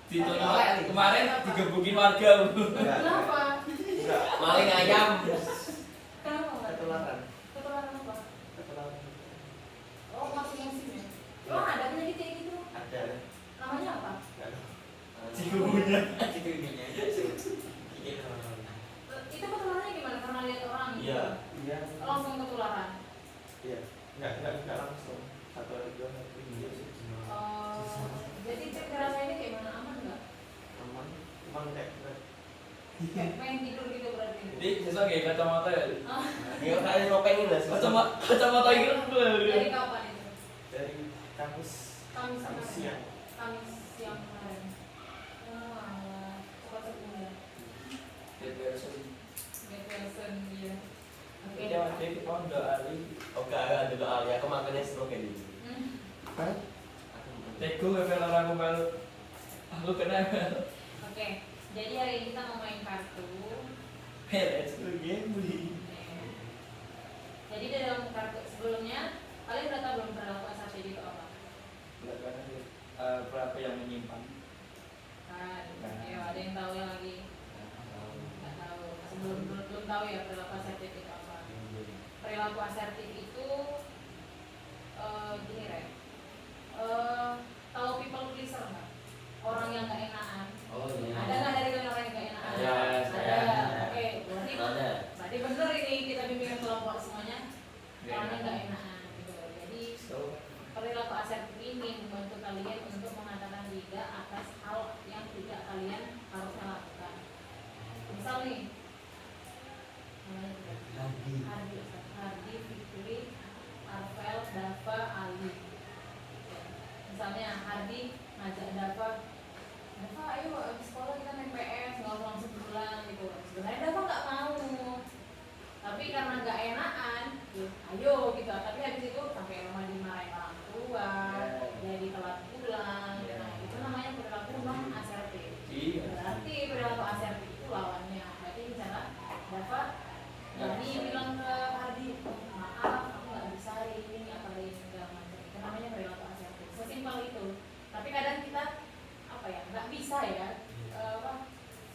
Ditolak kemarin digebukin warga. Kenapa? Maling ayam. Kenapa nggak? Ketularan. Ketularan apa? Ketularan. Oh, musim ya? Oh, ada penyakit kayak gitu? Ada. Namanya apa? Enggak tahu. Cikungunya. Cikungunya. Itu ketularannya gimana? Karena lihat orang? Iya. Iya. Langsung ketularan? Iya. Enggak langsung. Satu hari dua hari ini sih. Oh, jadi rasanya kayak mana? Aman nggak? Aman. Cuma kayak Pengen tidur gitu berarti? Jadi siswa kayak kacamata ya. dia kayak ngopengin lah. Kacamata itu. Dari kapan itu? Dari kampus. Kamis Kampus kemarin? siang. Kamis siang kemarin. Oh, alah. Cepat sembuh ya? Get well soon, iya. Oke. Jadi kita udah ahli. Oke, ada doa ya. Aku makannya stroke kayak gitu. Kan? Teguh level orang melu. Aku kena. Oke. Jadi hari ini kita mau main kartu. Let's go game beli. Jadi di dalam kartu sebelumnya kalian udah tahu belum perilaku SATB itu apa? Berapa yang menyimpan? Kan, ya ada yang tahu yang lagi nggak tahu. Belum tahu ya perilaku asertif itu apa? Perilaku asertif itu gini Ren. Tahu people pleaser nggak? Orang yang nggak enakan. Oh iya. Ada nggak dari kalian orang yang nggak enakan? Ada. Oke, berarti bener ini kita bimbingan kelompok semuanya. Orang yang nggak enakan gitu. Jadi perilaku asertif ini membantu kalian untuk mengatakan tidak atas hal yang tidak kalian harusnya lakukan. Misal nih, Hardi, Fikri, Arvel, Dava, Ali. Misalnya Hardi ngajak Dava, ayo abis sekolah kita main PS, nggak usah langsung pulang gitu. Sebenarnya Dava nggak mau, tapi karena nggak enakan, ayo gitu. Tapi habis itu sampai rumah dimarahin orang tua, jadi telat pulang. Nah itu namanya perilaku non asertif. Berarti perilaku asertif itu lawannya. Berarti misalnya Dava Dani bilang ke Hardi, maaf aku nggak bisa hari ini apa ini segala macam. Itu namanya perilaku asertif. Sesimpel itu. Tapi kadang kita apa ya nggak bisa ya,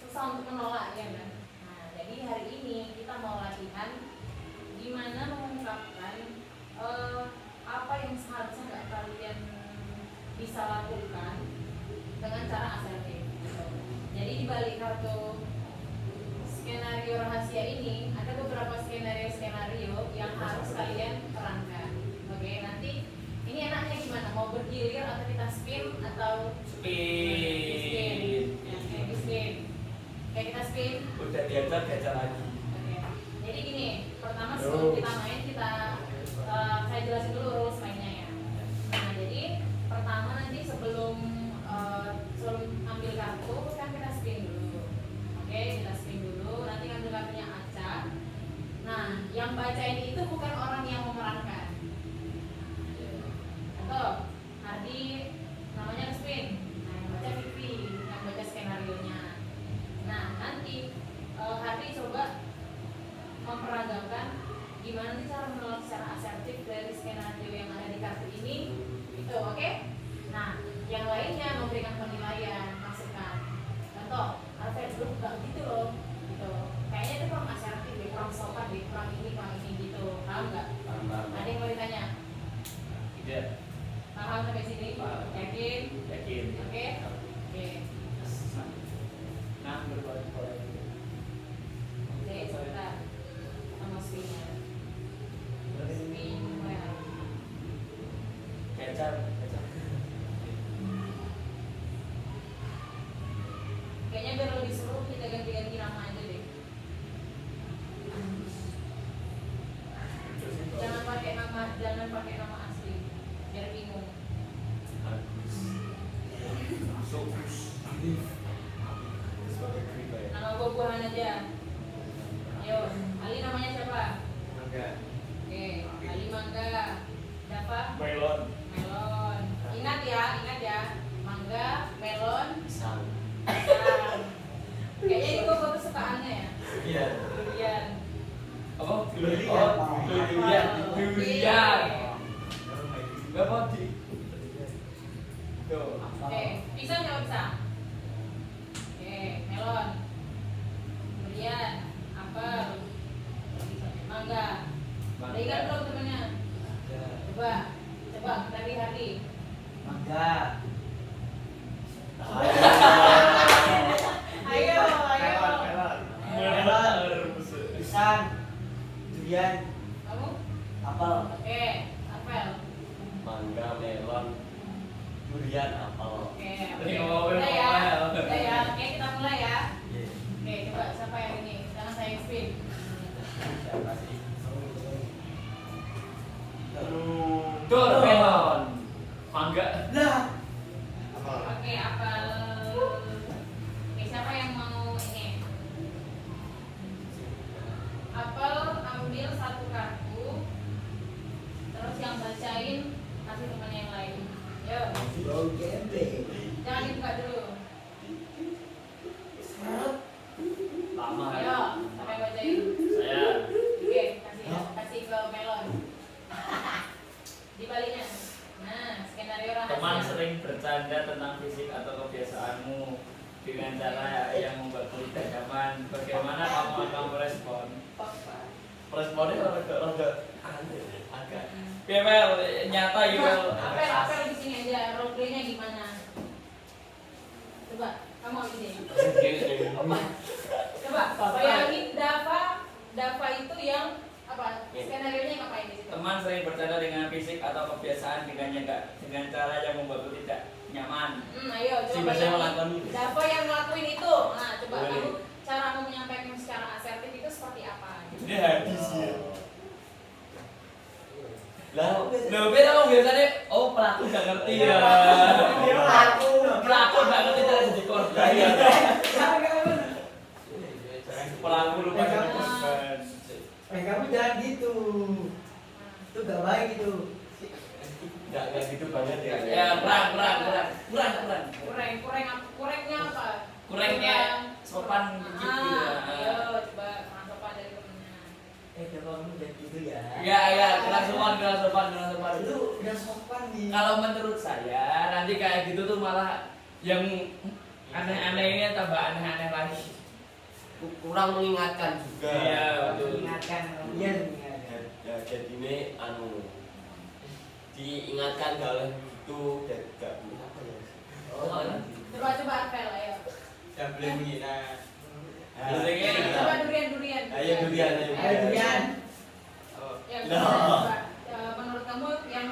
susah untuk menolak ya kan. Nah jadi hari ini kita mau latihan gimana mengungkapkan apa yang seharusnya nggak kalian bisa lakukan dengan cara asertif. Jadi di balik kartu skenario rahasia ini ada beberapa skenario yang harus kalian perankan. Oke, nanti ini enaknya gimana? Mau bergilir atau kita spin atau Spin. Ya, kayak di spin. Kayak kita spin. Udah diajak gacha lagi. Oke. Jadi gini, pertama sebelum kita main saya jelasin dulu rules mainnya ya. Nah, jadi pertama nanti sebelum ambil kartu kan kita spin dulu. Oke, kita spin dulu. Nanti ambil kartunya acak. Nah, yang bacain itu bukan orang yang memerankan. Atau Hardi namanya spin. Nah, yang baca Vivi, yang baca skenarionya. Nah, nanti Hardi coba memperagakan gimana sih cara menolak secara asertif dari skenario yang ada di kartu ini. Itu oke? Nah, yang lainnya memberikan penilaian, masukan. Contoh, Alfred dulu nggak gitu loh, gitu. Kayaknya itu kurang asertif, deh, kurang sopan, deh, kurang ini gitu. Paham nggak? Ada yang mau ditanya? Tidak. Paham sampai sini? Yakin? Yakin. Oke? Oke. Nah, berbalik. Oke, sebentar. Sama spinnya. Spin merah. Gacha. Kayaknya biar lebih seru kita ganti-ganti nama aja deh. Jangan pakai nama asli, biar bingung. Nama buah-buahan aja. Ayo, Ali namanya siapa? Mangga. Oke, Ali Mangga. Siapa? Melon. Melon. Ingat ya. Mangga, melon, Pisang. pisang. Kayaknya ini kok kesukaannya ya. Iya. Durian. Apa? Durian. Durian. Gak mau di. Tuh. Oke, pisang nggak pisang? melon. Durian, apel, mangga. Udah ingat belum temennya? Coba dari Hardi. Mangga. Ayo. Pisang. Durian. Kamu? Apel. Oke, apel. Mangga, melon, durian, apel. Oke. Ini ngomongin Udah ya. apa? Udah ya. Oke, kita mulai ya. Iya. Oke, coba siapa yang ini? Jangan saya spin. Siapa sih? Tur, melon, mangga. Lah. Oke, apel. Oke, siapa yang mau ini? Apel ambil satu kartu. Terus yang bacain kasih teman yang lain. Yo, Bau gembel. jangan dibuka dulu. Lama kan? Ayo, siapa yang bacain? Saya. Oke, kasih ke melon. Dibaliknya. Nah, skenario rahasia. Teman sering bercanda tentang fisik atau kebiasaanmu dengan cara yang membuatmu tidak nyaman. Bagaimana kamu akan merespon? Papa. Responnya rada aneh, agak. Wel, nyata ya Wel. Apel di sini aja. Roleplaynya gimana? Coba, kamu ide. Coba, bayangin Dava itu yang apa? Skenario-nya ngapain di situ? Teman sering bercanda dengan fisik atau kebiasaan dengan cara yang membuatmu tidak nyaman. Ayo, Si coba Mas yang bayangin. melakukan itu. Dava yang ngelakuin itu. Nah, coba Boleh. kamu cara kamu menyampaikan secara asertif itu seperti apa? Gitu. Ini habis ya. Lah, Loh, beda kamu biasanya, oh pelaku gak ngerti ya. Pelaku gak ngerti cara jadi korban. Pelaku lupa jadi korban. Kamu jangan gitu. Itu gak baik itu. nggak gitu banget ya. Ya, kurang. Kurangnya apa? Kurangnya sopan dikit gitu ya. Ayo, coba kurang sopan dari temennya. Kamu jangan gitu ya. Ya, kurang sopan. Itu udah sopan nih. Kalau menurut saya, nanti kayak gitu tuh malah yang aneh-aneh ini tambah aneh-aneh lagi. Kurang mengingatkan juga. Iya, betul. Ingatkan. Iya, ingatkan. Ya, jadi ini diingatkan gak oleh itu dan gak apa ya. Coba Apel, ayo. Yang boleh menghina. Coba durian. Ayo durian. Ayo durian. Oh, Ya, Nah. coba. Menurut kamu yang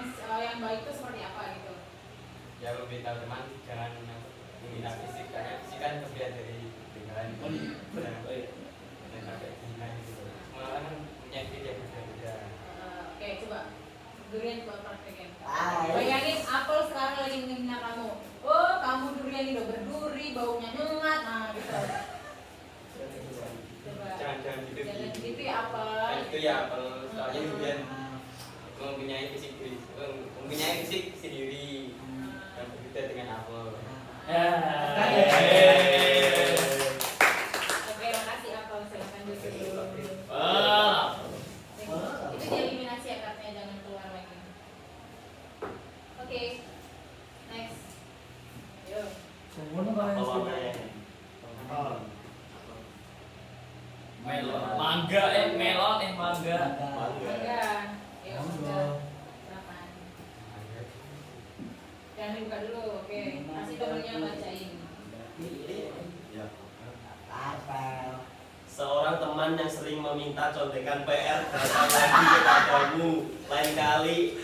baik itu seperti apa gitu? ya memberitahu teman jangan menghina fisik karena fisik kan kemudian dari pikiran. Dan sampai menghina gitu. Semua orang kan punya diri yang berbeda-beda. Oke, coba durian coba praktekin. Ayo. Bayangin apel sekarang lagi menghina kamu. Oh, kamu durian ini udah berduri, baunya nyengat, nah gitu. Coba. Jangan gitu. Jangan gitu ya apel. Nah, itu ya kalau soalnya durian mempunyai fisik sendiri dan berbeda dengan apel. Oke, makasih apel. Silakan duduk. Wah. Itu dieliminasi ya kartunya, jangan keluar lagi. Oke, next. Ayo. Apa warnanya? Melon, mangga, mangga. Mangga. Mangga. Ayo, mangga. Silakan. Jangan dibuka dulu, oke. Kasih temennya bacain. Ya. Apel. Seorang teman yang sering meminta contekan PR datang lagi kepadamu.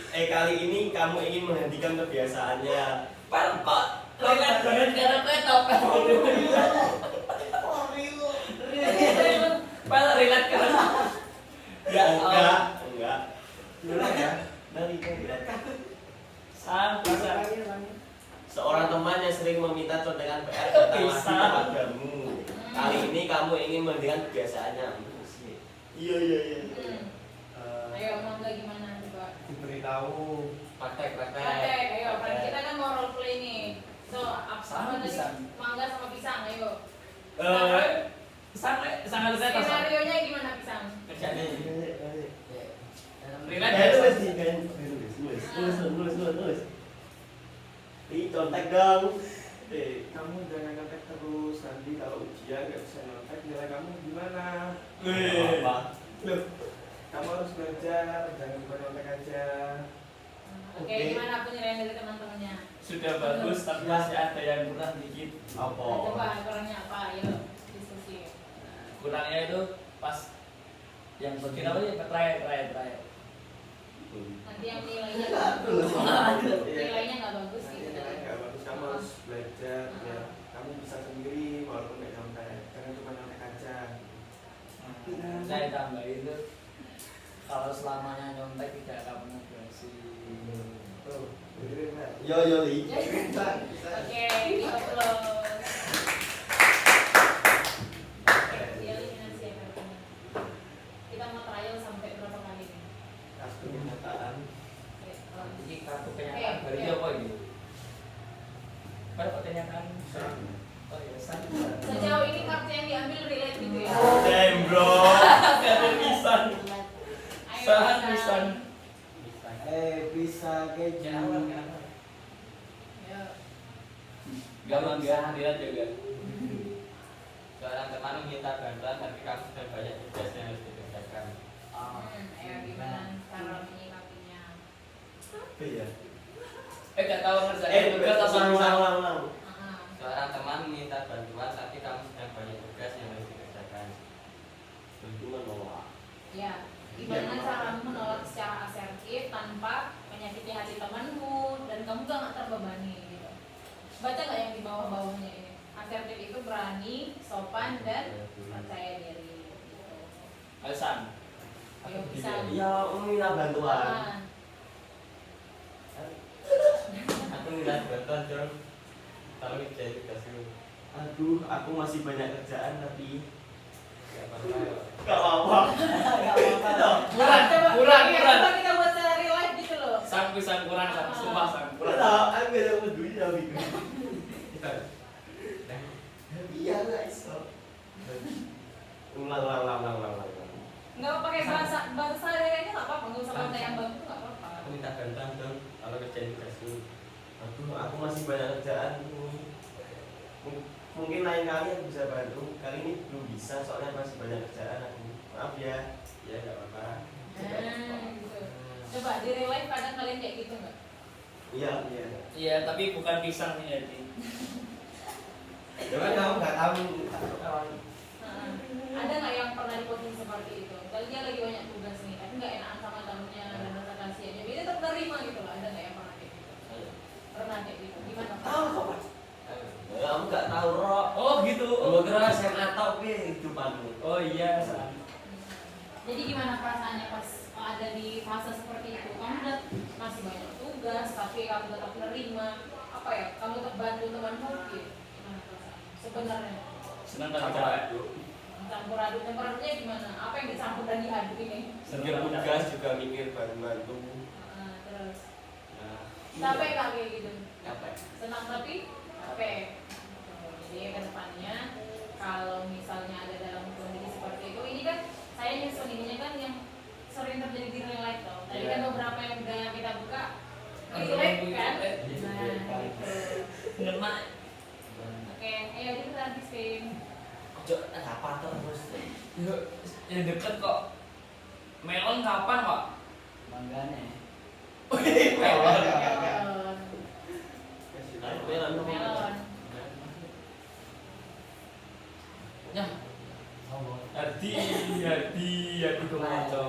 Kali ini kamu ingin menghentikan kebiasaannya. Kok relate banget karena gue topeng. Pel relate karena Enggak. Dari Seorang teman yang sering meminta contekan PR datang lagi kepadamu. Kali ini kamu ingin menghentikan kebiasaannya. Iya. Ayo, mangga gimana coba? Diberitahu Praktek. Ayo, kita kan mau role play nih. So, Sama tadi? pisang. Mangga sama pisang, ayo. Sangat saya tahu. Skenario-nya gimana pisang? Kerjanya. Nulis. Contek dong. Kamu jangan nyontek terus. Nanti kalau ujian nggak bisa nyontek, nilai kamu gimana? Apa? Loh, kamu harus belajar, jangan cuma nyontek aja. Oke, gimana penilaian dari teman-temannya? Sudah bagus tapi masih ada yang kurang dikit. Apa? Coba kurangnya apa? Ayo diskusi. Kurangnya itu pas yang bagian apa ya? Terakhir. Nanti yang nilainya nggak bagus, nilainya nggak bagus Nanti gitu. nilai nggak bagus, kamu harus belajar ya. Kamu bisa sendiri walaupun nggak nyontek, jangan cuma nyontek aja. Saya tambah itu kalau selamanya nyontek tidak akan pernah berhasil. Tuh, dengerin Mbak. Yo Li. Bisa, bisa. Oke, diupload. Dia eliminasi ya katanya. Kita mau trial sampai berapa kali nih? Kartu kenyataan. Oke, kalau Ini kartu kenyataan berarti apa ini? Kartu kenyataan. Oh iya, sejauh ini kartu yang diambil relate gitu ya? Damn bro. Gak ada pisan. Ayo, Sangat bisa. pisan. Bisa. Bisa keju. Jangan kan. Ayo. Gampang gak? Lihat juga. Seorang teman meminta bantuan tapi kamu sudah banyak tugas yang harus dikerjakan. Ayo gimana cara menyikapinya? Iya. Gak tahu ngerjain tugas apa ulang. Seorang teman meminta bantuan tapi kamu sedang banyak tugas yang harus dikerjakan. Itu menolak. Ya, gimana cara menolak secara asertif tanpa menyakiti hati temanmu dan kamu gak nggak terbebani gitu. Baca nggak yang di bawah-bawahnya ini? Asertif itu berani, sopan dan percaya diri. Gitu. Alasan. Ayo bisa. Ya, meminta bantuan. Aku minta bantuan dong. Tolong kerjain tugas dulu. Aduh, aku masih banyak kerjaan tapi Gak apa-apa. gak apa-apa. Kurang. Coba kita buat secara real life gitu loh. Sang kurang, sumpah sang kurang. Aku gak peduli tapi iya gak iso. Ulang. Nggak mau pakai bahasa daerahnya nggak apa-apa, nggak usah bahasa yang bagus nggak apa-apa. Aku minta bantuan dong. Tolong kerjain tugas dulu. Aduh, aku masih banyak kerjaan. Mungkin lain kali aku bisa bantu. Kali ini belum bisa soalnya masih banyak kerjaan aku. Maaf ya. Ya gak apa-apa. Gitu. Coba di real life kadang kalian kayak gitu nggak? Iya. Iya, tapi bukan pisang nih jadi. Cuman kamu nggak tahu. Ada nggak yang pernah di posisi seperti itu? Kali dia lagi banyak tugas nih, tapi nggak enakan sama temennya dan rasa kasihannya. Dia tetap terima gitu loh. Ada nggak yang pernah kayak gitu? Pernah kayak gitu? Gimana? Tahu kok. Kamu nggak tahu Rok. Oh gitu. Gue kira SMA tahu kehidupanmu. Oh iya. Jadi gimana perasaannya pas ada di fase seperti itu? Kamu udah masih banyak tugas, tapi kamu tetap menerima. Apa ya? Kamu tetap bantu temanmu gitu? Gimana perasaan? Sebenarnya Senang kan cara. campur aduknya gimana? Apa yang dicampur dan diaduk ini? Mikir tugas juga mikir bantu. Terus Nah, capek nggak kayak gitu? capek. Senang tapi capek. Jadi ke depannya kalau misalnya ada dalam kondisi seperti itu, ini kan saya nyusun ininya kan yang sering terjadi di real life loh. Tadi kan beberapa yang udah kita buka relate kan? Nah, gitu. Ngena. Oke, ayo kita habisin. Jok, ada apa terus? Yang deket kok. Melon kapan pak? Manggane. Melon. Melon. Ya. Hadi kemoco.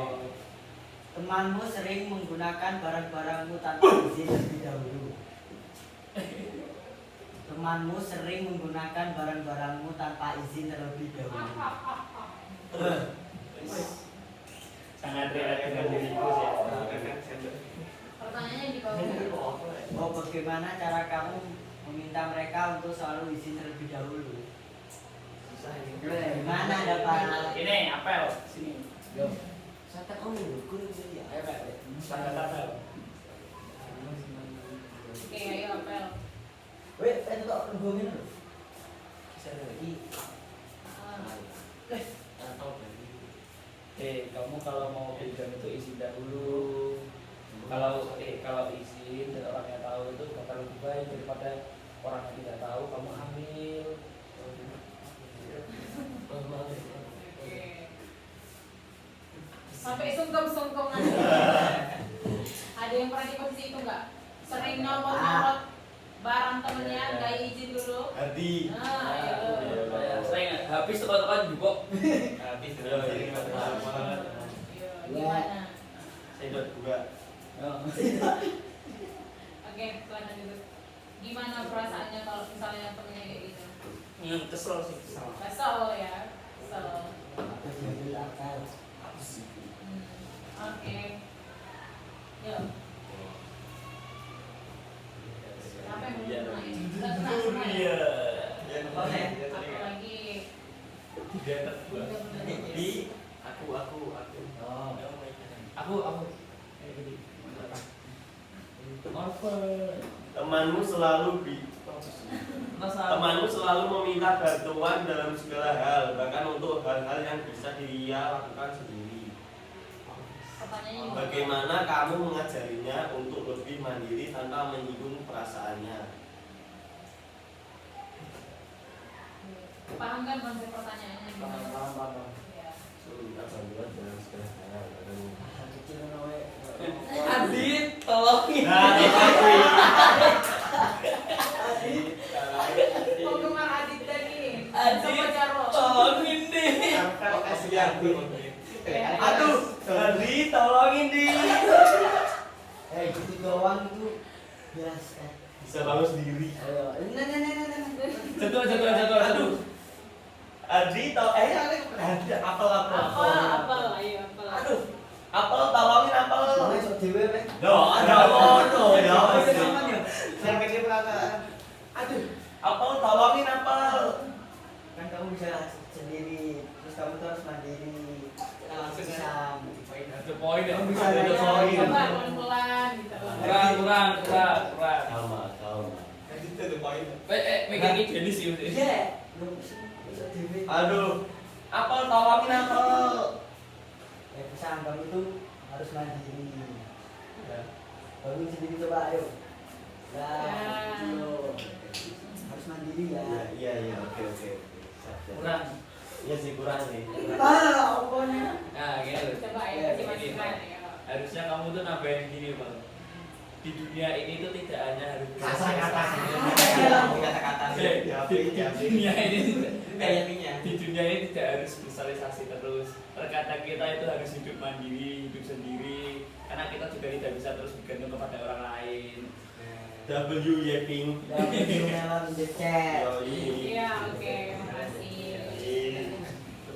Temanmu sering menggunakan barang-barangmu tanpa izin terlebih dahulu. Temanmu sering menggunakan barang-barangmu tanpa izin terlebih dahulu. Sangat relate dengan diriku sih. Pertanyaannya di bawah. Oh, bagaimana cara kamu meminta mereka untuk selalu izin terlebih dahulu? Gimana dapat? Ini apel sini. Yo. Saya tak ngurus ya. Ayo pak. Sangat apel. Oke, ayo apel. Weh, itu kok ngomongin lho. Bisa lagi. Kamu kalau mau pinjam itu izin dahulu. Kalau izin dan orangnya tahu itu bakal lebih baik daripada orang yang tidak tahu sungkem ada yang pernah di posisi itu nggak? Sering nyolot barang temennya nggak izin dulu. Hadi. Nah, itu. Sering habis tekan-tekan juga. Habis Iya, terus iya. Iya, gimana? Saya udah dua. Oke, silakan dulu. Gimana perasaannya kalau misalnya temennya kayak gitu? Kesel sih. Kesel ya, kesel. Aku jadi akal. Oke. Yuk. Apa yang belum kena ini? Udah kena semua ya? Iya. Apa lagi? Tidak terbuat. Di aku. Oh. Aku. Temanmu selalu meminta bantuan dalam segala hal, bahkan untuk hal-hal yang bisa dia lakukan sendiri. Pertanyaannya gimana? Bagaimana kamu mengajarinya untuk lebih mandiri tanpa menyinggung perasaannya? Paham kan konsep pertanyaannya gimana? Paham. Iya. Meminta bantuan dalam segala hal. Kecil nawe. Adit, tolongin. Nah, itu. Penggemar Adit tadi. Adit, Sama Jarwo. tolongin deh. Aduh, Hadi, tolongin di. Gitu doang itu biasa. Bisa bangun sendiri. Ayo. Nah. Jatuh. Aduh. Hadi, ada apel. Apel, ayo apel. Aduh, apel, tolongin apel. Soalnya sok dewe weh. Ada ngono ya. Sampai dia perasaan. Aduh, apel, tolongin apel. Kan kamu bisa sendiri, terus kamu tuh harus mandiri. Langsung Bisa. Ada poin ya. Bisa Ada aja. poin. Coba pelan-pelan gitu. Kurang. Sama. itu tuh poin. Megang ini sih. Iya. Belum bisa dewe. Aduh, apel, tolongin apel. Bisa kamu itu harus mandiri. Bangun sendiri coba ayo. Nah, gitu. Harus mandiri ya. Iya, oke. Kurang. Iya sih kurang nih. Pokoknya. Nah, gitu. Coba ya, masih keren ya. Harusnya kamu tuh nambahin gini, Bang. Di dunia ini tuh tidak hanya harus Kata-kata. Di dunia ini Intinya. di dunia ini tidak harus sosialisasi terus. Terkadang kita itu harus hidup mandiri, hidup sendiri. Karena kita juga tidak bisa terus bergantung kepada orang lain. W Yeping. Dalam the chat. Iya, oke, makasih.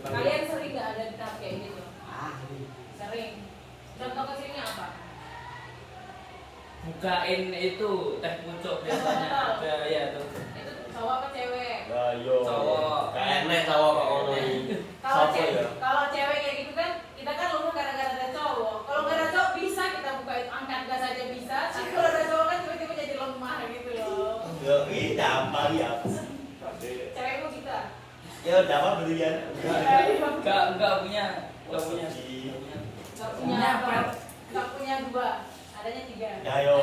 Kalian sering nggak ada di tahap kayak gitu? Sering. Contoh kecilnya apa? Bukain itu teh pucuk biasanya ada ya tuh. Itu cowok apa cewek? Ayo. Cowok. Enak cowok kok ngono iki. Kalau Sopo cewek, ya? kalau cewek kayak gitu kan, kita kan lumrah gara-gara ada cowok. Kalau nggak ada cowok bisa kita buka itu angkat gas aja bisa. Tapi kalau ada cowok kan tiba-tiba jadi lemah gitu loh. Ya, ini gampang ya. Cewekmu kita. Ya udah apa belian? Enggak punya. Nggak punya apa? Nggak punya dua. Adanya tiga. Ya yo.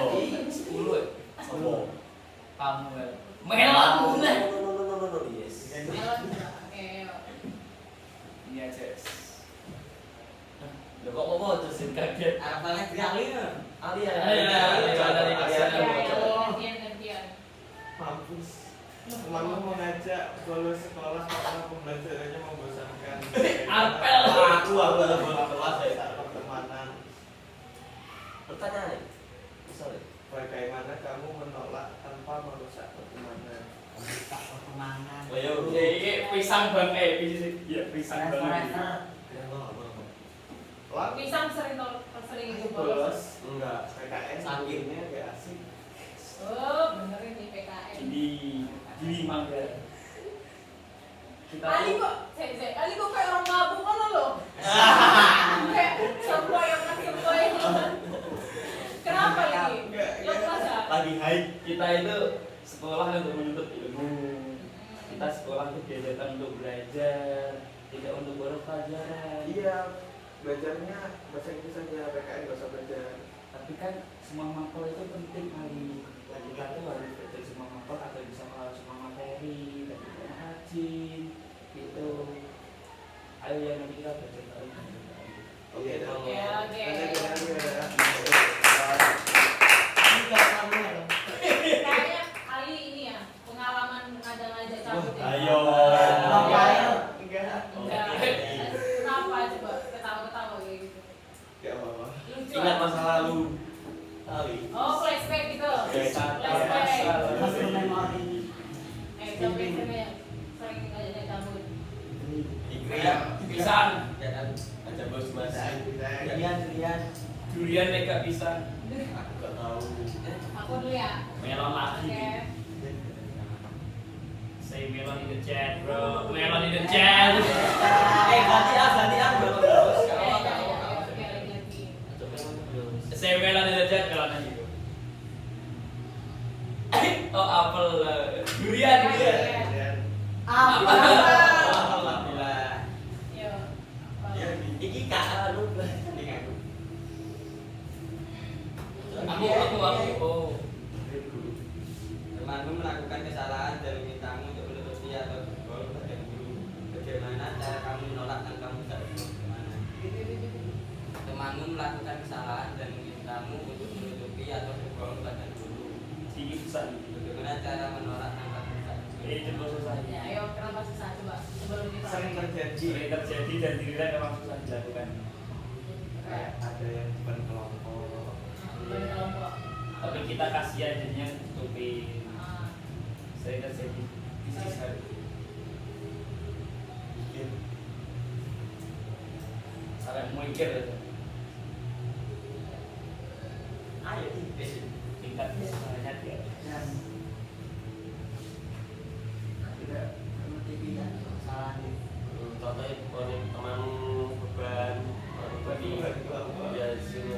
10 ya. Sopo? Kamu ya. Melon. No, yes. Melon juga. Oke, yuk. Ini aja. Loh kok mau terus kaget. Apalagi kali ya. Alia. Gantian. Mampus. Temanmu mengajak bolos sekolah karena pembelajarannya membosankan. Apel. Aku kelas saya tak Pertemanan. pertanyaan nih. Sorry. Bagaimana kamu menolak tanpa merusak pertemanan? Tak pertemanan. Ayo. Iki pisang bang pisang bang. Forever. Lah, Pisang sering itu bolos. bolos. Enggak. PKN Saking. gak asik. Oh, benerin nih PKN. Gini mangga. Kita Ali kok, Ali kok kayak orang mabuk kan lo? Kayak semua yang semua Kenapa ini? Lo merasa? Lagi high. kita itu sekolah untuk menuntut ilmu. Kita sekolah itu diajarkan untuk belajar, tidak untuk berpelajaran. Iya, belajarnya bahasa Inggris saja, PKN gak usah belajar. Tapi kan semua mapel itu penting kali. Kita tuh harus belajar semua mapel atau bisa mengalami semua materi, dan kita rajin gitu. Ayo yang nanti kita belajar lagi. Oke, Ya, oke cabut ya. Ayo. Ngapain? Enggak. Enggak. Kenapa coba ketawa-ketawa kayak gitu? Enggak apa-apa. Lucu. Ingat masa lalu. Kali. Oh, flashback gitu. Flashback. Masuk memori. Coba yang sering ngajak cabut. Ikri. Pisan. Ya kan. Aja bos mas. Durian. Durian mega pisan. Aku gak tahu. Aku dulu ya. Melon lagi. Oke. Say melon in the chat, bro. Melon in the chat. Ganti ah belum terus. Oke, lagi. Say melon in the chat, melon aja. Oh, apel. Durian. Apa? Alhamdulillah. Yo. Ya, iki kak anu ini aku. Oh. Temanmu melakukan kesalahan dan memintamu untuk menutupi atau berbohong pada guru. Bagaimana cara kamu menolak dan kamu tak bagaimana? Temanmu melakukan kesalahan dan memintamu untuk menutupi atau berbohong pada guru. Sedikit susah. Bagaimana cara menolak dan kamu tak Itu susah. Ya, ayo kenapa susah coba sebelum kita. Sering terjadi. Sering terjadi dan dirinya memang susah dilakukan. Kayak ada yang bukan kelompok. Bagi kelompok. Tapi kita kasihan jadinya tutupin. Ah. Sering terjadi. Bisnis hari. Bikin. Sampai mikir aja. Ayo tipis. Tingkat kesalahannya dia. Dan tidak menutupi kan salah nih. Contohnya konek teman beban ya sini.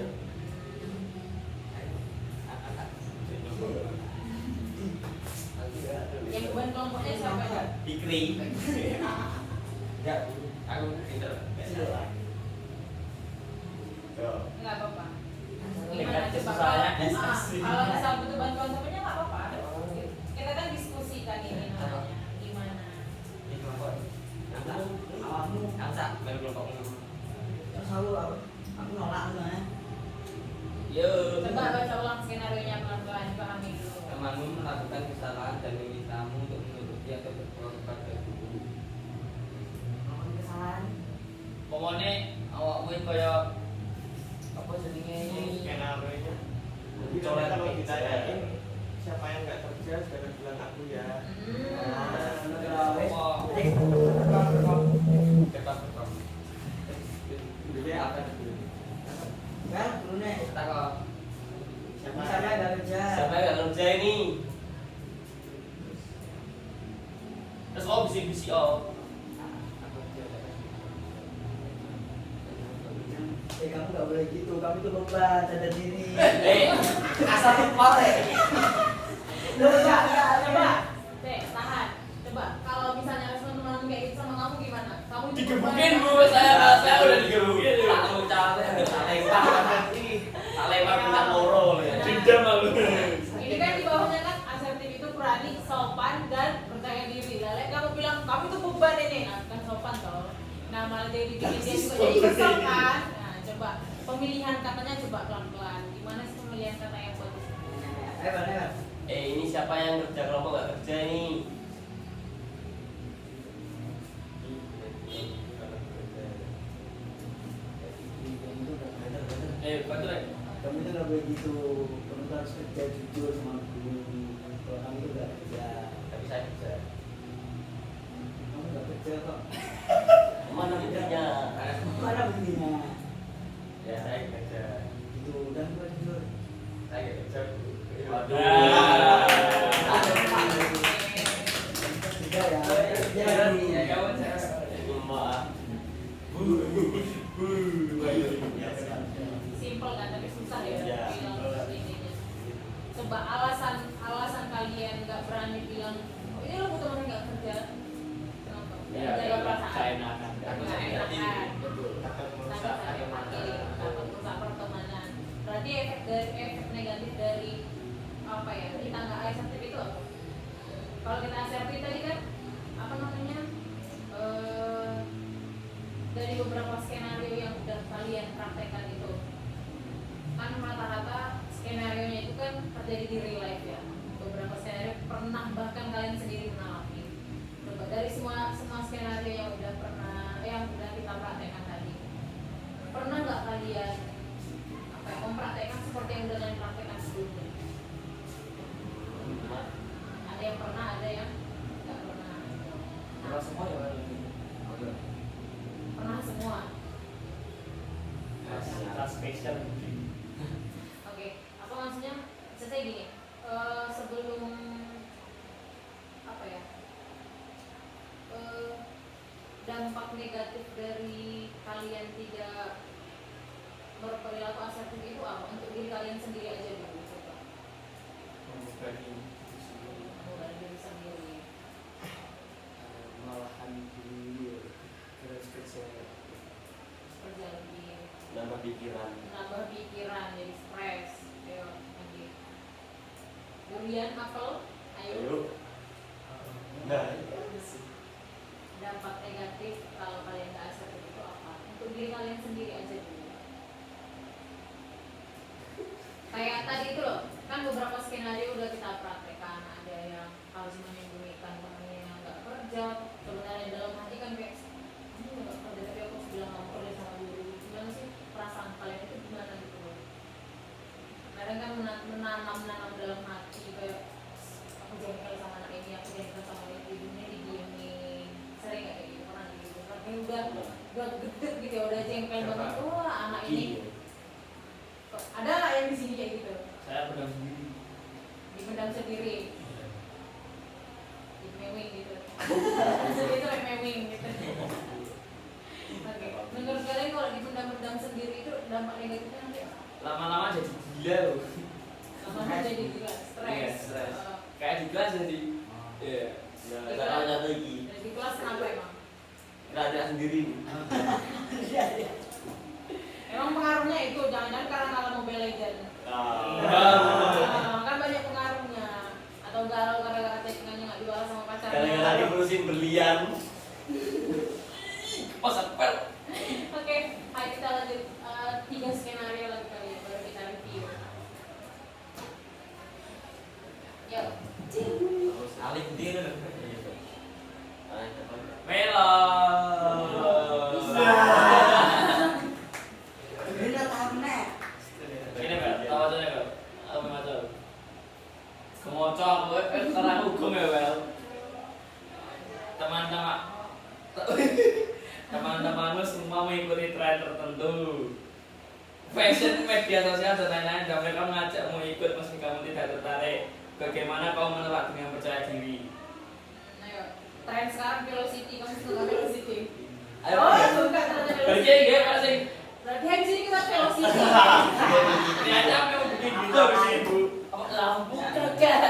Yang beban kelompoknya siapa ya? Ikri. Ya, aku pinter. Enggak apa-apa. Gimana Tingkat coba kesusahannya kalau diskusi. kalau misal butuh bantuan temennya nggak apa-apa. Kita kan diskusikan ini namanya. Gimana? Ini kelompok. Angsa. Awakmu Angsa, baru kelompokmu. terus aku nolak gimana? Yo. Coba baca ulang skenario-nya pelan-pelan, pahami dulu. Temanmu melakukan kesalahan dan memintamu untuk menutupi atau berbohong pada guru. Melakukan kesalahan. Pokoknya awakmu ini kaya apa jenenge Skenario-nya. Jadi Coba kalau kerja. ditanyain siapa yang nggak kerja, jangan bilang aku ya. Cepat berbohong. Jadi apa dulu? Well, dulu nih. Kita kok Siapa yang nggak kerja? Siapa yang gak kerja ini? Terus bisik-bisik Kamu nggak boleh gitu. Kamu itu beban sadar diri. asal kepala. Lu nggak Coba, tahan. Coba, kalau misalnya respon teman kayak gitu sama kamu gimana? Kamu itu digebukin beban. bu, saya udah digebukin. Aku Salembah punya loro ya. Dendam aku. Ini kan di bawahnya kan asertif itu berani, sopan dan percaya diri. Lalu kamu bilang kamu itu beban ini, nah, kan sopan toh. Nah malah jadi bikin dia juga jadi kesel kan. Nah coba pemilihan katanya coba pelan-pelan. Gimana sih pemilihan kata yang bagus? Hebat. Ini siapa yang kerja kelompok gak kerja ini? Bantu deh. Kamu itu nggak boleh gitu. Kamu tuh harus kerja jujur sama guru. Kalau kamu itu nggak kerja, tapi saya kerja. kamu nggak kerja kok. Mana buktinya? Mana buktinya? Ya saya kerja. Itu udah gue jujur. Saya kerja. Waduh. Kerja ya. Kerja di. Maaf. Simple kan tapi susah ya Iya. bilang seperti ini. Coba alasan kalian nggak berani bilang, oh ini lo butuh orang nggak kerja. Kenapa? Ya, Jaga perasaan. saya enakan. Nggak enakan. Takut merusak. Takut sakit hati, takut merusak pertemanan. Berarti efek negatif dari apa ya? Kita nggak asertif itu apa? Kalau kita asertif tadi kan apa namanya? Dari beberapa skenario yang udah kalian praktekkan itu kan rata-rata skenario nya itu kan terjadi di real life ya. Beberapa skenario pernah bahkan kalian sendiri mengalami. semua ya Wel. Pernah semua. Nah, spesial. Oke, apa maksudnya? Saya gini, sebelum apa ya? Dampak negatif dari kalian tidak berperilaku asertif itu apa? Untuk diri kalian sendiri aja dulu, coba. Membebani Mulai diri sendiri. malahan diri terus kerja Kerja lebih, nambah pikiran. menambah pikiran, jadi stres. Ayo, lagi. Durian, apel, ayo. Ayo. Nah, Dampak negatif kalau kalian gak asertif itu apa? Untuk diri kalian sendiri aja dulu. Kayak tadi itu loh, kan beberapa skenario udah kita praktekkan. Ada yang harus menyembunyikan temannya yang gak kerja. Sebenarnya dalam hati kan kayak, ini gak kerja tapi aku harus bilang gak kerja sama guru. Gimana sih perasaan kalian itu gimana gitu loh? Kadang kan menanam dalam hati kayak, aku jengkel sama anak ini, aku jengkel sama ini, hidupnya didiemin. Sering gak kayak gitu, pernah gitu. Tapi udah gede gitu ya, udah jengkel banget. Wah anak ini kok ada nggak yang di sini kayak gitu? saya pedang sendiri. Dipendam sendiri, dimewing gitu. Jadi itu mewing gitu. Oke, menurut kalian kalau dipendam sendiri itu dampak negatifnya nanti apa? Lama-lama jadi gila loh. Lama-lama jadi gila, Iya, stres. stres. Kayak di kelas jadi iya. nah, sekarang nyata lagi. Dan di kelas kenapa emang? Kerajaan sendiri. Emang pengaruhnya itu, jangan-jangan karena kalah Mobile Legends. Kan banyak pengaruhnya. Atau galau gara-gara chattingannya nggak dibalas sama pacarnya. Gara-gara diurusin berlian. Oh, sepel. Oke, ayo kita lanjut 3 skenario lagi kali ya, baru kita review. Yuk. Terus alih sendiri. Nah, depan. Melon. Bener tahunya. Ini Bel, tahu aja Bel. Apa macam? Kemoco aku karena hukum ya Bel. Teman-temanmu semua mengikuti tren tertentu. Fashion, media sosial dan lain-lain dan mereka mengajakmu ikut meski kamu tidak tertarik. Bagaimana kau menolak dengan percaya diri? Ayo, tren sekarang velocity, kamu suka velocity? Ayo, Oh, ya. suka ternyata Berarti velocity. dia masing. Berarti di sini kita velocity. Ternyata memang bikin gitu habis ibu. Lampu kagak.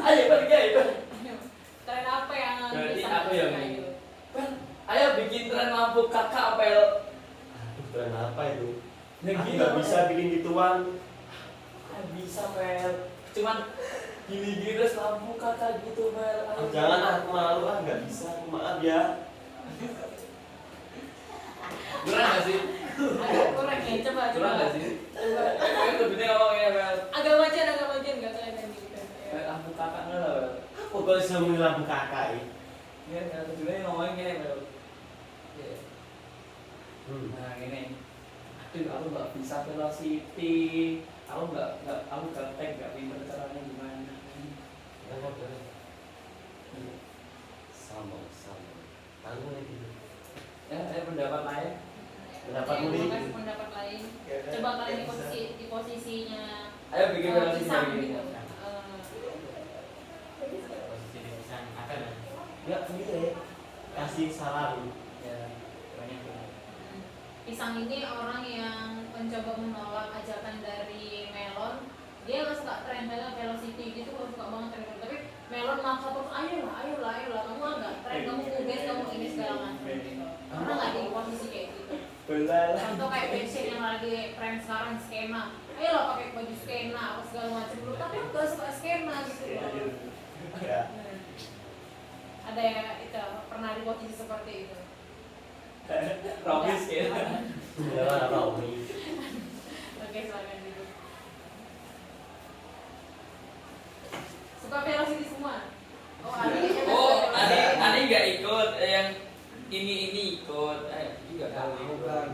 Ayo pergi ayo. Tren apa yang Berarti bisa aku yang disukai ini. gitu? Bang, ayo bikin tren lampu kakak apel. Tren apa itu? Yang Aku gitu. nggak bisa bikin gituan. Bisa pel. Cuman gini-gini terus lampu kakak gitu pel. Ayo. Jangan aku malu nggak bisa. Aku maaf ya. Kurang gak sih? Agak kurang ya, coba. Kurang gak sih? Coba. Itu bener ngomongnya pel. Agak wajar nggak kalian gitu. Lampu kakak nggak lah pel. Pokoknya semua lampu kakak ini. Ya, yang kedua ngomongnya gini pel. Iya. Hmm. Nah gini, aduh aku nggak bisa velocity, aku nggak tag, nggak pinter caranya gimana. Sama. Tanggung lagi. Ya, pendapat lain. Pendapatmu nih. Kasih pendapat lain. Coba kalian di posisinya. Ayo bikin velocity pisang lagi. gitu. Posisi di pisang akan ya. Nggak sendiri. Kasih saran. Ya, banyak banget. Pisang ini orang yang mencoba menolak ajakan dari Melon. Dia nggak suka tren velocity gitu, nggak suka banget tren. Tapi Melon maksa terus, ayolah, kamu nggak tren, kamu kudet, kamu ini segala macam gitu. Pernah nggak di posisi kayak gitu? Belah. Contoh kayak fashion yang lagi tren sekarang skena. Ayolah pakai baju skena, apa segala macam dulu. Tapi aku nggak suka skena gitu. Ya. Ada ya itu pernah di posisi seperti itu. Promis ya. Ya lah, Romi. Oke, silakan dulu. Suka velocity semua. Oh, Ani nggak ikut, yang ini ikut. Juga tahu. Bukan.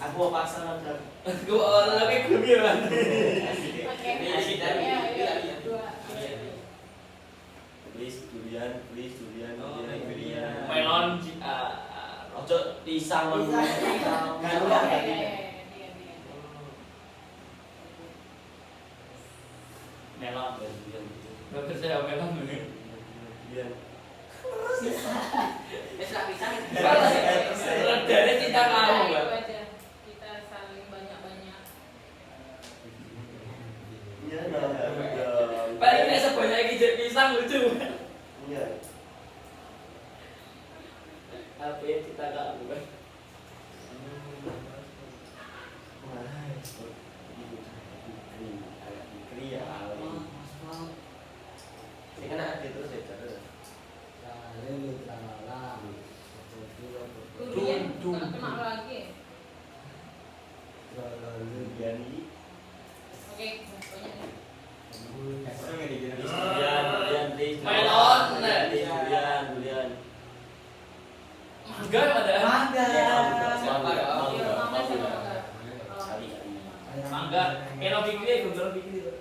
Aku mau pasang aja. Gua lagi kebiran. Oke. Ini kita Ya, kita ya, dua. Please. durian, please durian, Oh, durian, durian. Melon Ojo pisang ngono. Pisang. Kan Oke, udah dia. melon. durian. Bagus ya melon. Durian. Dari kita kamu, Itu Mbak. aja. Kita saling banyak-banyak. Iya, nah. Paling tidak sebanyak hijau pisang lucu. Iya. Apa ya kita kamu, Mbak? Ini kan ada terus ya, terus. Durian kena lagi. Durian ini. Oke, banyak nih. Durian, durian, please. Melon. Durian, durian. Mangga ada. Mangga. Mangga, Iya, mangga, mangga sama mangga. mangga. Kali. Mangga. Kena pikir, guntur pikir itu.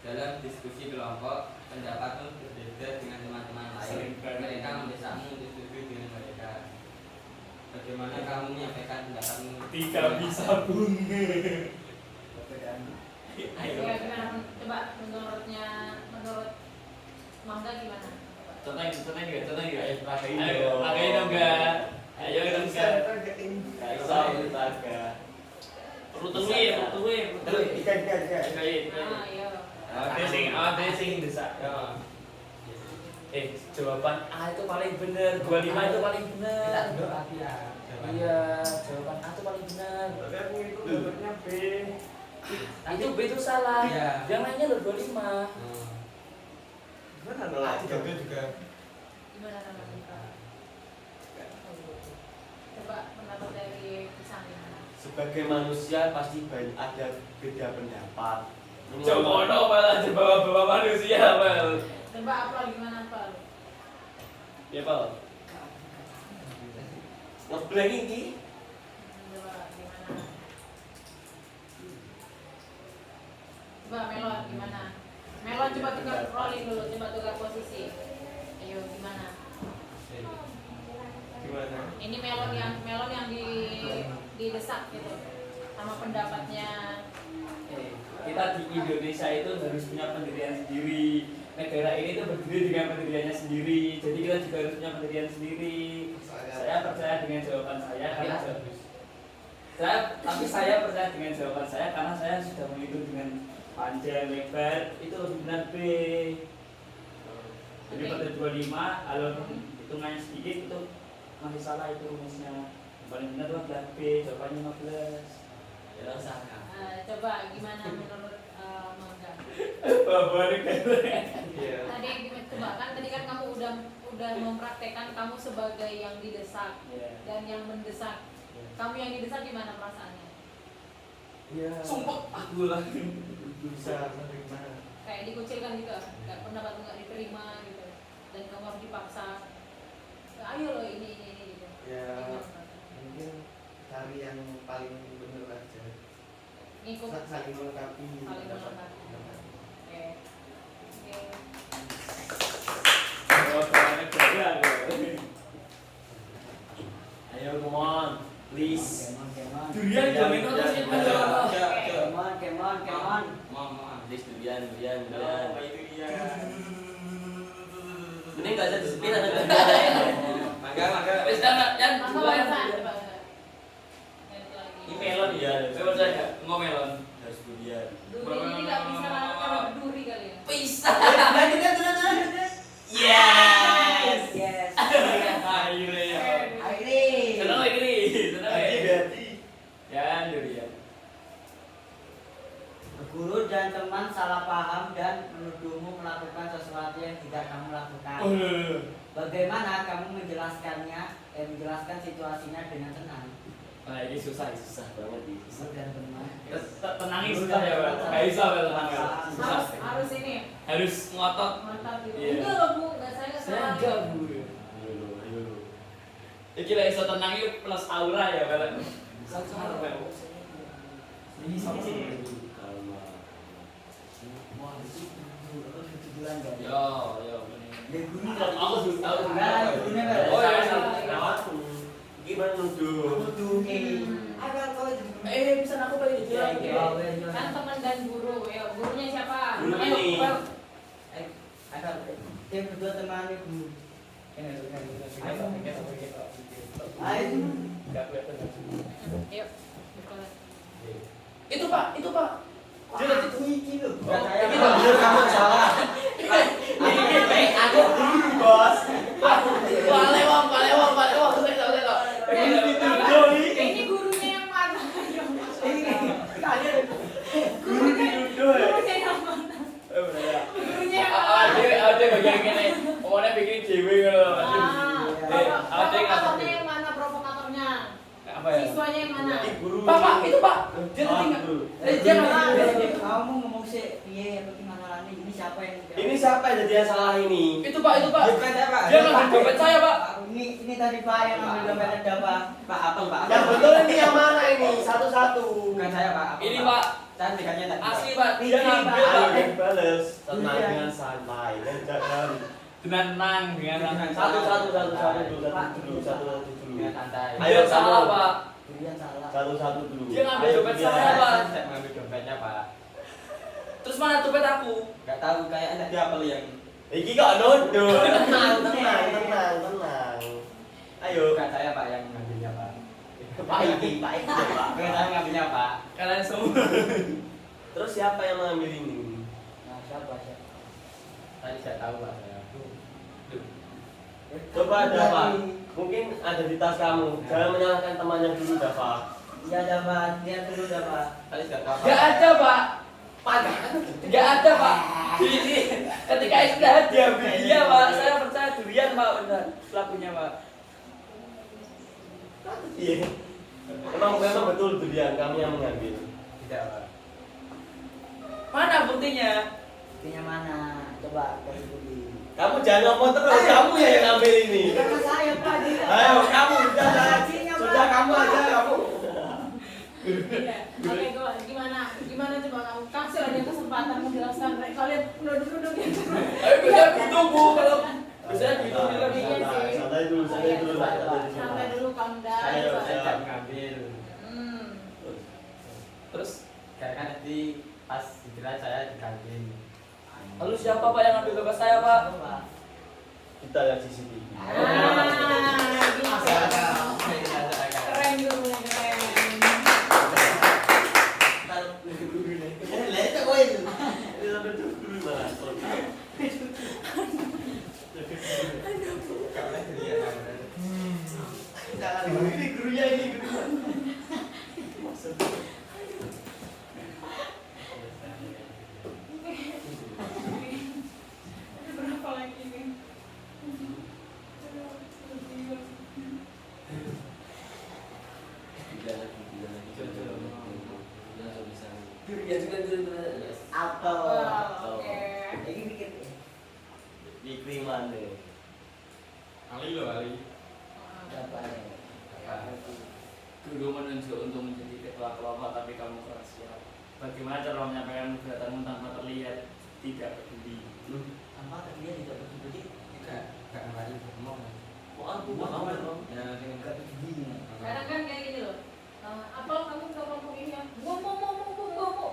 Dalam diskusi kelompok, pendapatmu berbeda dengan teman-teman lain. Mereka mendesakmu untuk setuju dengan mereka. Bagaimana kamu menyampaikan pendapatmu? Tidak bisa bung. Ayo. Ya, gimana? Coba menurut mangga gimana? Coba. Contohnya juga. Pakai Ayo, pakai dong enggak? Ayo dong enggak? Bisa kita. Rutuwi. Ah, iya. Ada sing desak. Jawaban A itu paling benar, 25 itu paling benar. Iya, jawaban A itu paling benar. Tapi aku itu dapatnya B. Itu B itu salah. Iya. Yang lainnya lo 25. Gimana nolak? juga. Gimana namanya? Coba pendapat dari pisang gimana? Sebagai manusia pasti ada beda pendapat. Coba malah bawa manusia, Bal. Coba apa gimana apa? Ya, Bal. Ngeblank ini. Coba gimana? Coba melon gimana? Melon coba tukar rolling dulu, coba tukar posisi. Ayo gimana? Gimana? Ini melon yang didesak gitu sama pendapatnya. Kita di Indonesia itu harus punya pendirian sendiri. Negara ini tuh berdiri dengan pendiriannya sendiri. Jadi kita juga harus punya pendirian sendiri. Saya percaya dengan jawaban saya karena saya percaya dengan jawaban saya karena saya sudah menghitung dengan panjang lebar itu lebih benar B. Jadi pada 25 kalau hitungannya sedikit itu masih salah itu rumusnya. Paling benar itu adalah B, jawabannya 15. Ya salah. Coba gimana menurut mangga? Iya. Coba kan tadi kan kamu udah mempraktekkan kamu sebagai yang didesak dan yang mendesak. Kamu yang didesak gimana perasaannya? Iya. Sumpah aku lah. Bisa menerima. Kayak dikucilkan gitu, nggak pendapatmu nggak diterima gitu, dan kamu harus dipaksa. Ayo loh ini gitu. Ya. Gimana perasaannya? Mungkin cari yang paling benar aja. Ngikut. Saling melengkapi. Saling melengkapi. Oke. Ayo come on, please. Durian juga minum terus itu. Kemon. Please durian. Itu dia. Mending enggak usah disepit ada Mangga. Wes dah, Yan. Mangga Dua yang barusan, durian. coba. Ganti lagi. Ini melon ya. Saya percaya ngomong melon. harus durian. Duri ini nggak bisa kalau berduri kali ya. Pisah. Yes. Yes. Ayo deh. Akhirnya. Senang lagi nih. Senang Hati lagi. hati. Ya, durian. Guru dan teman salah paham dan menuduhmu melakukan sesuatu yang tidak kamu lakukan. Bagaimana kamu menjelaskan situasinya dengan tenang? Nah, ini susah banget ini. Guru dan teman. Tenangin susah ya, Pak. Nggak bisa, Pak, tenang. Susah. Harus ini. Harus ngotot. Mantap gitu. Iya. Enggak loh Bu, saya nggak Saya salah. enggak, Bu. Ayo lo. Iki lah iso tenang itu plus aura ya, Pak. Satu Ini sini. Kalma. Oh, itu guru. Aku kejujuran kan. Yo, bener. Ya guru Aku tahu. Nah, gurunya kan. Oh ya, Lewat gimana nuduh? Nuduh, Ada kau itu. bisa aku balik di jalan. Kan teman dan guru, ya gurunya siapa? Guru Ayo, ini. Bang. Ada dia berdua temannya guru. Ayo. Yuk, sekolah. Itu Pak. Dia itu iki loh. Bukan saya. Ini loh, bener kamu salah. Aku guru bos. Aku Palewang. ini dituduh nih. Ini gurunya yang mana? Guru dituduh ya. Gurunya yang mana? Gurunya yang mana? Ada bagian gini. Omongnya bikin cewek gitu. Provokatornya yang mana? Provokatornya? Apa ya? Siswanya yang mana? Ini guru. Pak, itu Pak. Dia Oh, tadi nggak. guru. Dia nggak. Kamu ngomong sih, piye apa gimana lani? Ini siapa yang? Ini siapa yang jadi yang salah ini? Itu Pak. Bukan saya, Pak. Dia ngambil dompet saya Pak. Ini tadi Pak yang ambil dompet ada Pak. Pak, apa, Pak? Yang betul ini yang mana ini? Satu-satu. Bukan saya, Pak. Apa, Ini Pak. Cantikannya tadi. Asli Pak. Ini, Dia ngambil Pak. Pak. Ayo balas. Tenang Iya. dengan santai dan jangan Tenang dengan satu dulu. Dengan santai. Ayo, Dia salah kamu. Pak. Durian salah. Satu dulu. Dia ngambil Ayo, dompet Bian. saya, Pak. Saya mengambil dompetnya, Pak. Terus mana dompet aku? Gak tahu kayaknya dia apa yang Iki kok nuduh. Tenang. Ayo. bukan saya, Pak, yang mengambilnya, Pak. Pak Iki. Bukan saya mengambilnya, Pak. Kalian semua. Terus siapa yang mengambil ini? Nah, siapa? Tadi saya tahu, Pak. Saya. Coba Dava. Mungkin ada di tas kamu. Jangan menyalahkan temannya dulu, Dava. Iya, Dapat. Lihat dulu, Dapat. Tadi saya tahu. Gak ada Pak. Gak ada Pak. Ini ketika itu diambil dia Pak. Saya percaya durian Pak benar pelakunya Pak. Iya. Memang betul durian kami yang mengambil. Tidak, Pak. Mana buktinya? Buktinya mana? Coba kasih bukti. Kamu jangan ngomong terus, kamu yang ngambil ini. Karena saya Pak. dia. Ayo, kamu sudah Buktinya, Pak. sudah kamu aja kamu. Iya. Oke, gimana coba kamu kasih aja kesempatan menjelaskan. Kalian nuduh-nuduh gitu. Ayo bisa ditunggu kalau bisa gitu Iya lagi. sih. Santai dulu. Sampai dulu kamu dah. Ayo, Coba. Saya tidak mengambil. Hmm. Terus Karena tadi pas dikira saya di kantin. lalu siapa Pak yang ambil dompet saya Pak? Pak. Kita lihat CCTV. Gitu. Keren gurunya keren. Ini gurunya. Berapa lagi nih? Atau Oke. ini bikin Ikriman deh. Ali loh, Ali. Dapat. Dulu menunjuk untuk menjadi ketua kelompok tapi kamu keras siap. Bagaimana cara menyampaikan keberatan tanpa terlihat tidak peduli? Apa tadi dia tidak peduli? Gak kembali ngomong. Kok aku nggak ngomong dong? Ya, dengan Enggak peduli. Kadang kan kayak gini loh. Apa kamu ke kelompok ini ya? Ngomong.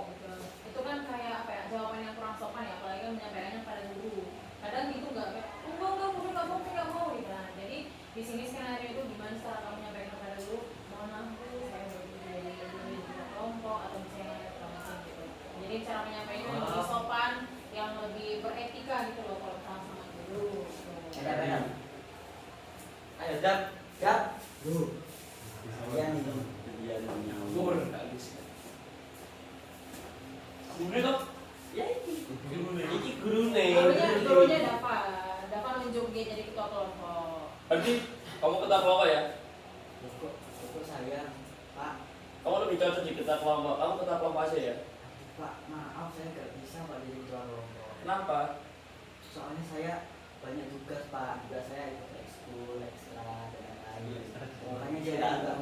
Gitu. Itu kan kayak apa ya? Jawaban yang kurang sopan ya, apalagi kan menyampaikannya pada guru. Kadang gitu enggak kayak enggak mungkin enggak mau gitu. Nah, jadi di sini skenario itu gimana cara kamu menyampaikan kepada guru? Mohon maaf Bu, saya baru jadi guru di kelompok atau misalnya promosi gitu. Jadi cara menyampaikannya yang lebih sopan, yang lebih beretika gitu loh kalau sama guru. Gitu. Benar. Ayo, Dap. Siap. Kalian ini. Guru tak bisa. Guru dong. Ya iki guru nih. Gurunya Dava nunjuk dia jadi ketua kelompok. Berarti kamu ketua kelompok ya? Kok saya, Pak. Kamu lebih cocok di ketua kelompok. Kamu ketua kelompok aja ya? Pak, maaf saya nggak bisa Pak jadi ketua kelompok. Kenapa? Soalnya saya banyak tugas Pak. Tugas saya ikut ekskul, ekstra dan lain-lain. Makanya jadi agak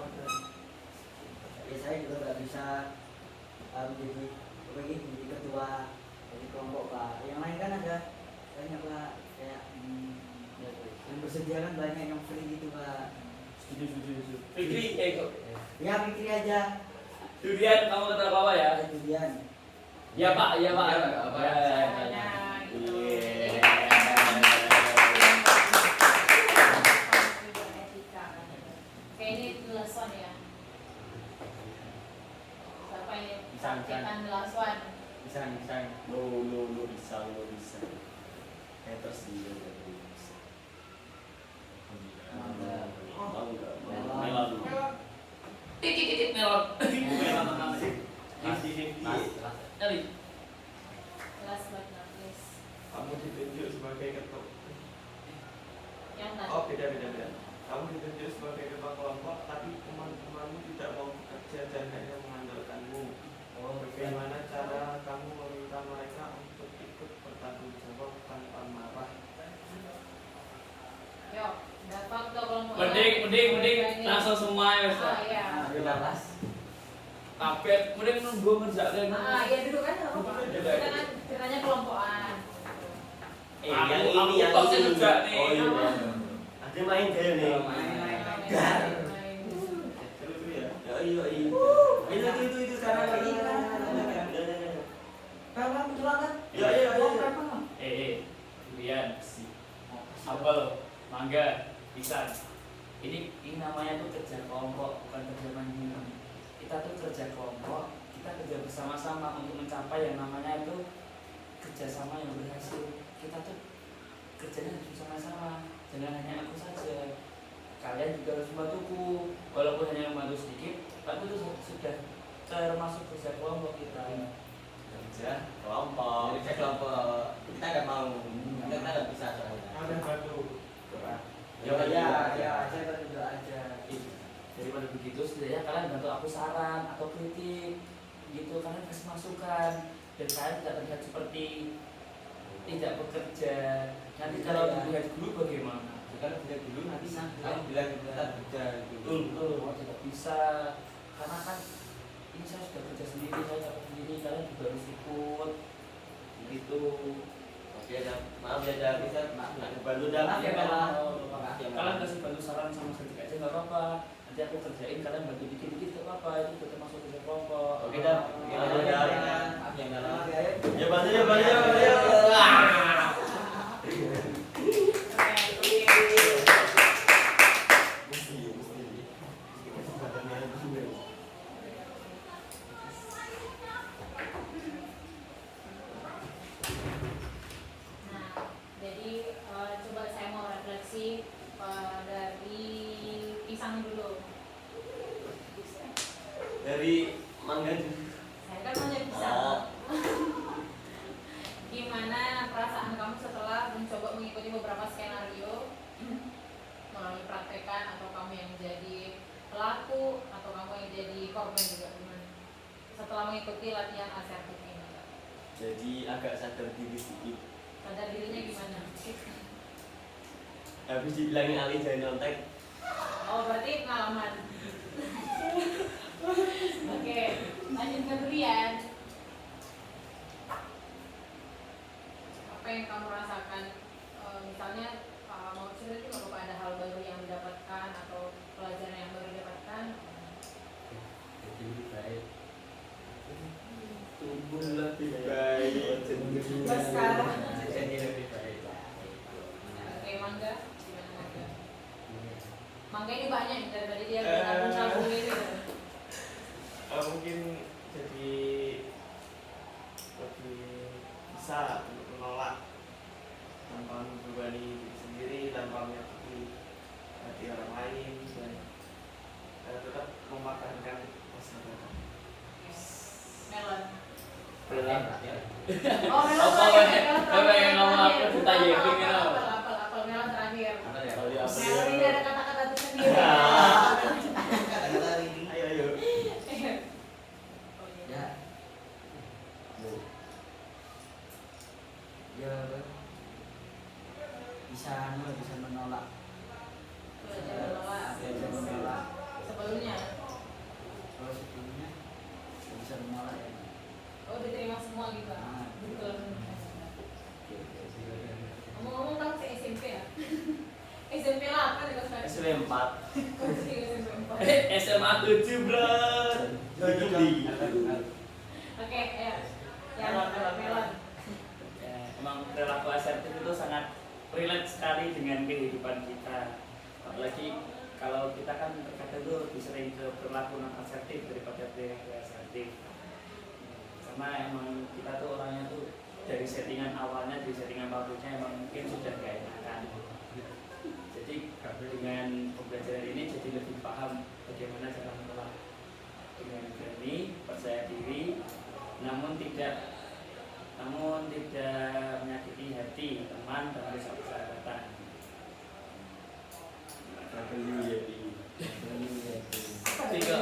saya juga nggak bisa menjadi ketua jadi kelompok banyak Pak, kayak yang bersedia kan banyak yang free gitu Pak. Setuju. Fikri, kok. Ya pikir aja. Durian, kamu kata apa ya? Kemudian Iya Pak. Iya, Pak. Ya. Gitu. Iya. Oke, ini lesson ya. Siapa ini? Bisa. Praktekan lesson. Bisa. Lo bisa. Haters dia jadi bisa. Mau nggak? Melon. Titik melon. Nyari. Last but not least. Kamu ditunjuk sebagai ketua. Yang tadi. Oh beda. Kamu ditunjuk sebagai ketua kelompok, tapi teman-temanmu tidak mau bekerja dan hanya mengandalkanmu. Bagaimana cara kamu meminta mereka untuk ikut bertanggung jawab tanpa marah? Yuk, dapat tuh kalau mau. Mending langsung semua ya. Ah iya. Bebas. Kabeh mending nunggu ngerjakan. Iya dulu kan. Kita kan ceritanya kelompokan. Yang Aku sih kerja nih. Oh iya. Ada main deh nih. Gar. Seru ya. Iya. Itu sekarang lagi. Kalau tulangan. Iya. Durian, apel, mangga, pisang. Ini namanya tuh kerja kelompok, bukan kerja mandiri. Kita tuh kerja kelompok, kita kerja bersama-sama untuk mencapai yang namanya itu kerjasama yang berhasil. Kita tuh kerjanya harus bersama-sama, jangan hanya aku saja. Kalian juga harus membantuku, walaupun hanya membantu sedikit, tapi itu sudah termasuk kerja kelompok kita. Kerja kelompok. Kerja kelompok. Kita nggak mau. Kita nggak bisa soalnya. Ada batu. Ya, saya bantu aja. Daripada begitu, setidaknya kalian bantu aku saran atau kritik, gitu. Kalian kasih masukan, dan kalian tidak terlihat seperti tidak bekerja. Nanti kalau dilihat dulu bagaimana? Kita kerja dulu nanti Bisa. kamu bilang kita kerja gitu. Betul, tidak bisa. Karena kan ini saya sudah kerja sendiri, saya dapat sendiri, kalian juga harus ikut, gitu. Oke, maaf ya, bisa bantu Maaf ya, Bella. Kalian kasih bantu saran sama kritik aja nggak apa-apa. Nanti aku kerjain, kalian bantu dikit-dikit nggak apa-apa. Itu juga termasuk kerja kelompok. Oke dah. Maaf yang dalam. Ya bantu. Nah, jadi coba saya mau refleksi dari pisang dulu. Dari mangga juga. Saya kan mau jadi pisang. Oh. Gimana perasaan kamu setelah mencoba mengikuti beberapa skenario melalui praktekan, atau kamu yang jadi pelaku, atau kamu yang jadi korban juga, gimana? Setelah mengikuti latihan asertif ini, Jadi agak sadar diri sedikit. sadar dirinya gimana? Habis dibilangin Ali jangan nyontek. Oh, berarti pengalaman. Oke, lanjut ke durian. Apa yang kamu rasakan? Misalnya mau cerita juga apa, ada hal baru yang didapatkan atau pelajaran yang baru didapatkan? Jadi lebih baik. Tumbuh lebih baik. Sekarang. Jadi lebih baik. Oke, mangga. Gimana mangga? Mangga ini banyak dari tadi dia nabung-nabung ini. Mungkin jadi lebih bisa untuk menolak tanpa membebani diri sendiri, tanpa menyakiti hati orang lain, dan tetap memakankan persahabatan. Melon. Belum. Oh, melon Apa terakhir. apa yang ngomong aku ditanya Apel, gini loh. apel, melon terakhir. Apa ya? Melon ini ada kata-kata tersendiri. Kata-kata ini. Ayo. Oh, iya. Ya. Ya, bisa menolak. Belajar menolak. Belajar menolak. Sebelumnya. Kalau sebelumnya bisa menolak ya. Oh, diterima semua gitu. Ah. Betul. SMP 4. SMA 7 bro. Oke, ya. Melon. Ya, emang perilaku asertif itu sangat relate sekali dengan kehidupan kita. Apalagi kalau kita kan terkadang tuh lebih sering ke perilaku non asertif daripada perilaku asertif. Karena emang kita tuh orangnya tuh dari settingan awalnya, dari settingan pabriknya emang mungkin sudah gak enakan. Jadi dengan pembelajaran ini jadi lebih paham bagaimana cara menolak dengan berani, percaya diri, namun tidak menyakiti hati teman dan persahabatan. Tiga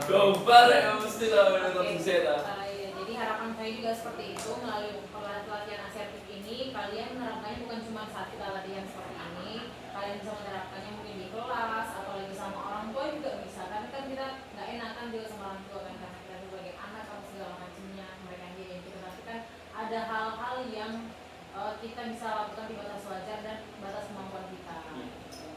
gompar ya, mesti lah menonton susah. Ya, jadi harapan saya juga seperti itu melalui pelatihan asertif ini kalian menerapkannya bukan cuma saat kita latihan seperti ini, kalian bisa menerapkannya mungkin di kelas atau lagi sama orang tua juga bisa kan kita nggak enakan juga sama orang tua kan karena kita sebagai anak atau segala macamnya mereka yang jadi kita tapi kan ada hal-hal yang kita bisa lakukan di batas wajar dan batas kemampuan kita.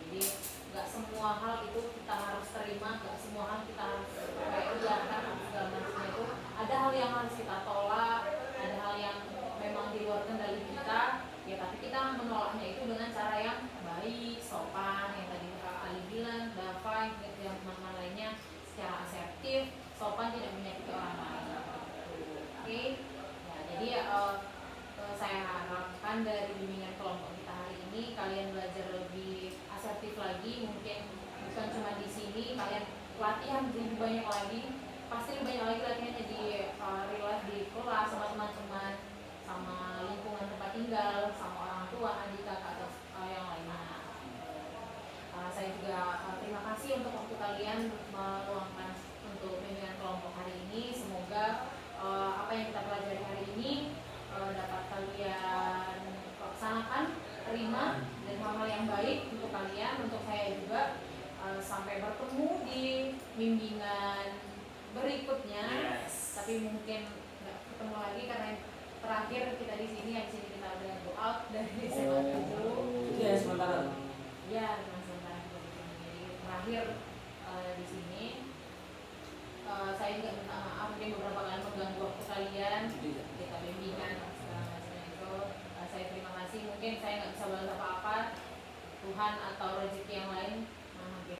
Jadi nggak semua hal itu kita harus terima, nggak semua hal kita harus kayak ujarkan segala macamnya itu. Ada hal yang harus kita tolak, ada hal yang memang di luar kendali kita, ya tapi kita menolaknya itu dengan cara yang baik, sopan, yang tadi Kak Ali bilang, Dava, yang teman-teman lainnya secara asertif, sopan, tidak menyakiti orang lain. Oke, ya, jadi saya harapkan dari bimbingan kelompok kita hari ini kalian belajar lebih asertif lagi, mungkin bukan cuma di sini, kalian latihan lebih banyak lagi, pasti lebih banyak lagi latihannya di real life di kelas sama teman-teman, sama lingkungan tempat tinggal, sama orang tua, adik kakak atau yang lainnya. Saya juga terima kasih untuk waktu kalian meluangkan untuk bimbingan kelompok hari ini. Semoga apa yang kita pelajari hari ini dapat kalian laksanakan, terima dan hal-hal yang baik untuk kalian, untuk saya juga. Sampai bertemu di bimbingan berikutnya. Yes. Tapi mungkin nggak ketemu lagi karena yang terakhir kita di sini, habis ini kita ada go out dari SMA 7. Ya sementara. Ya, sementara jadi terakhir di sini. Saya juga minta maaf mungkin beberapa kali mengganggu waktu kalian. Kita bimbingan segala macamnya itu. Saya terima kasih. Mungkin saya nggak bisa balas apa-apa. Tuhan atau rezeki yang lain